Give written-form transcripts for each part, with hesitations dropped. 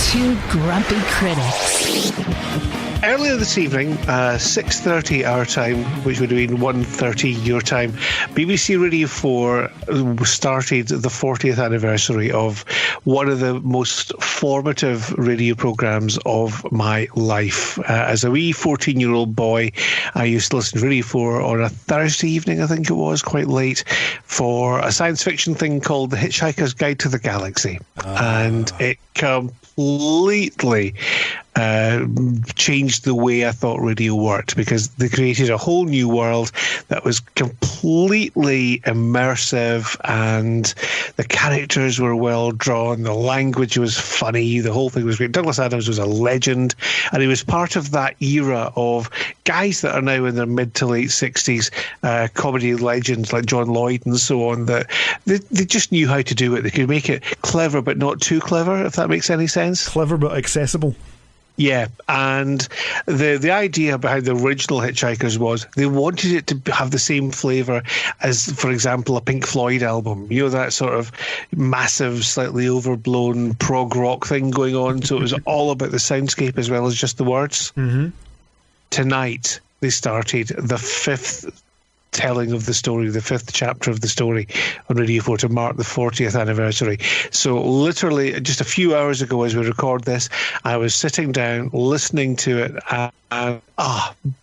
Two grumpy critics. Earlier this evening, 6:30 our time, which would have been 1:30 your time, BBC Radio 4 started the 40th anniversary of one of the most formative radio programmes of my life. As a wee 14-year-old boy, I used to listen to Radio 4 on a Thursday evening, I think it was, quite late, for a science fiction thing called The Hitchhiker's Guide to the Galaxy. And it completely changed the way I thought radio worked, because they created a whole new world that was completely immersive, and the characters were well drawn, the language was funny, the whole thing was great. Douglas Adams was a legend, and he was part of that era of guys that are now in their mid to late 60s, comedy legends like John Lloyd and so on, that they just knew how to do it. They could make it clever but not too clever, if that makes any sense. Clever but accessible. Yeah, and the idea behind the original Hitchhikers was they wanted it to have the same flavour as, for example, a Pink Floyd album. You know, that sort of massive, slightly overblown prog rock thing going on. So it was all about the soundscape as well as just the words. Mm-hmm. Tonight, they started the fifth telling of the story, the fifth chapter of the story on Radio 4 to mark the 40th anniversary. So literally just a few hours ago as we record this, I was sitting down listening to it and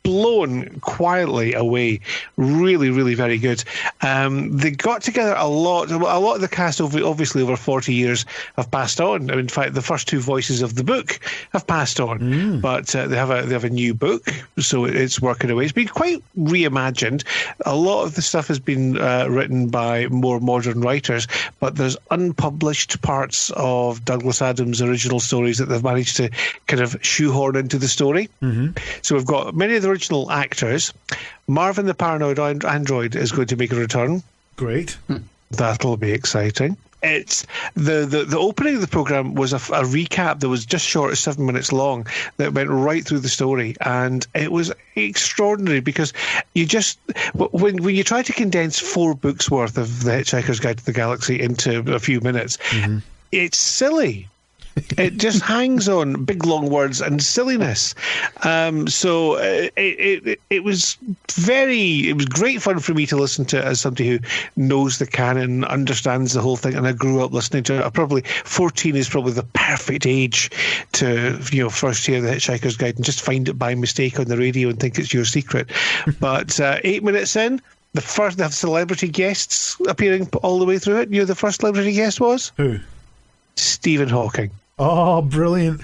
blown quietly away. Really, really very good. They got together a lot of the cast, obviously over 40 years, have passed on. In fact, the first two voices of the book have passed on, but they have a new book, so it's working away. It's been quite reimagined. A lot of the stuff has been written by more modern writers, but there's unpublished parts of Douglas Adams' original stories that they've managed to kind of shoehorn into the story. Mm-hmm. So we've got many of the original actors. Marvin the Paranoid Android is going to make a return. Great. That'll be exciting. It's the opening of the programme was a recap that was just short of 7 minutes long that went right through the story, and it was extraordinary because you just when you try to condense 4 books worth of The Hitchhiker's Guide to the Galaxy into a few minutes, it's silly. It just hangs on big long words and silliness. So it was great fun for me to listen to as somebody who knows the canon, understands the whole thing, and I grew up listening to it. Probably 14 is probably the perfect age to first hear The Hitchhiker's Guide and just find it by mistake on the radio and think it's your secret. But 8 minutes in, they have celebrity guests appearing all the way through it. You know, the first celebrity guest was? Who? Stephen Hawking. Oh, brilliant.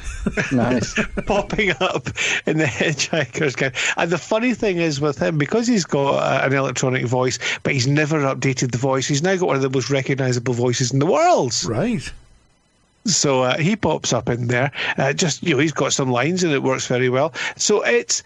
Nice. Popping up in The Hitchhiker's Guide. And the funny thing is with him, because he's got an electronic voice, but he's never updated the voice, he's now got one of the most recognisable voices in the world. Right. So he pops up in there. He's got some lines and it works very well. So it's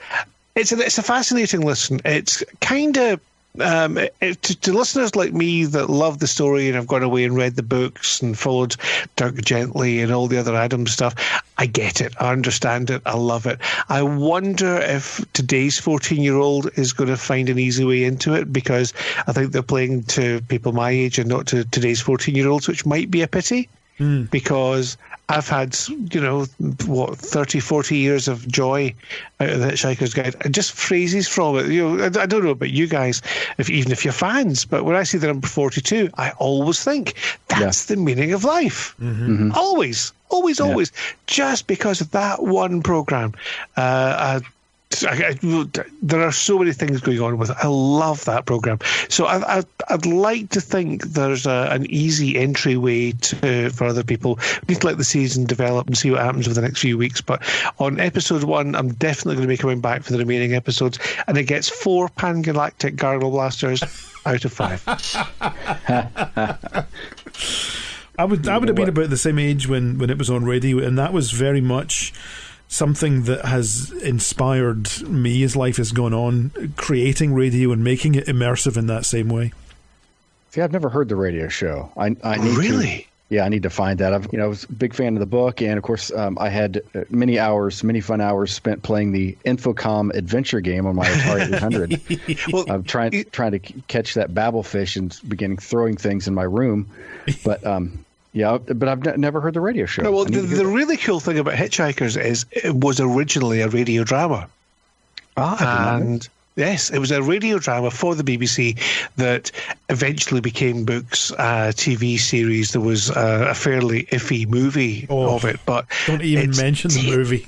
a fascinating listen. It's kind of... to listeners like me that love the story and have gone away and read the books and followed Dirk Gently and all the other Adams stuff, I get it, I understand it, I love it. I wonder if today's 14-year-old is going to find an easy way into it, because I think they're playing to people my age and not to today's 14-year-olds, which might be a pity. Because I've had, 30, 40 years of joy out of The Hitchhiker's Guide, and just phrases from it. I don't know about you guys, even if you're fans, but when I see the number 42, I always think that's the meaning of life. Mm-hmm. Always. Just because of that one programme. There are so many things going on with it. I love that programme. So I'd like to think there's an easy entryway for other people. We need to let the season develop and see what happens over the next few weeks. But on episode 1, I'm definitely going to be coming back for the remaining episodes, and it gets 4 Pangalactic Gargle Blasters out of 5. I would have been about the same age when it was on radio, and that was very much something that has inspired me as life has gone on, creating radio and making it immersive in that same way. See, I've never heard the radio show. I need really? I need to find that. I was a big fan of the book, and of course, I had many fun hours spent playing the Infocom adventure game on my Atari 800. Well, I'm trying to catch that babblefish and beginning throwing things in my room, but Yeah, but I've never heard the radio show. No, well, I need to hear the that. really cool thing about Hitchhikers is it was originally a radio drama. I did not know. And yes, it was a radio drama for the BBC that eventually became books, TV series. There was a fairly iffy movie of it, but Don't even it's mention the movie.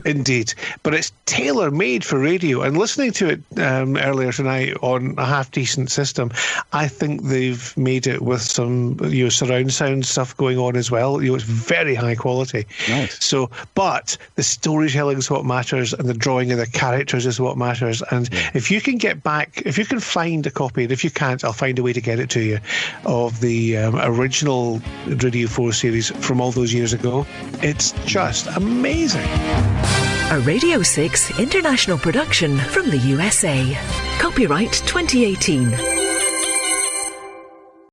Indeed, but it's tailor-made for radio. And listening to it earlier tonight on a half-decent system, I think they've made it with some surround sound stuff going on as well. It's very high quality. Nice. So, but the storytelling is what matters, and the drawing of the characters is what matters. And if you can find a copy, and if you can't, I'll find a way to get it to you, of the original Radio 4 series from all those years ago. It's just amazing. A Radio 6 international production from the USA. Copyright 2018.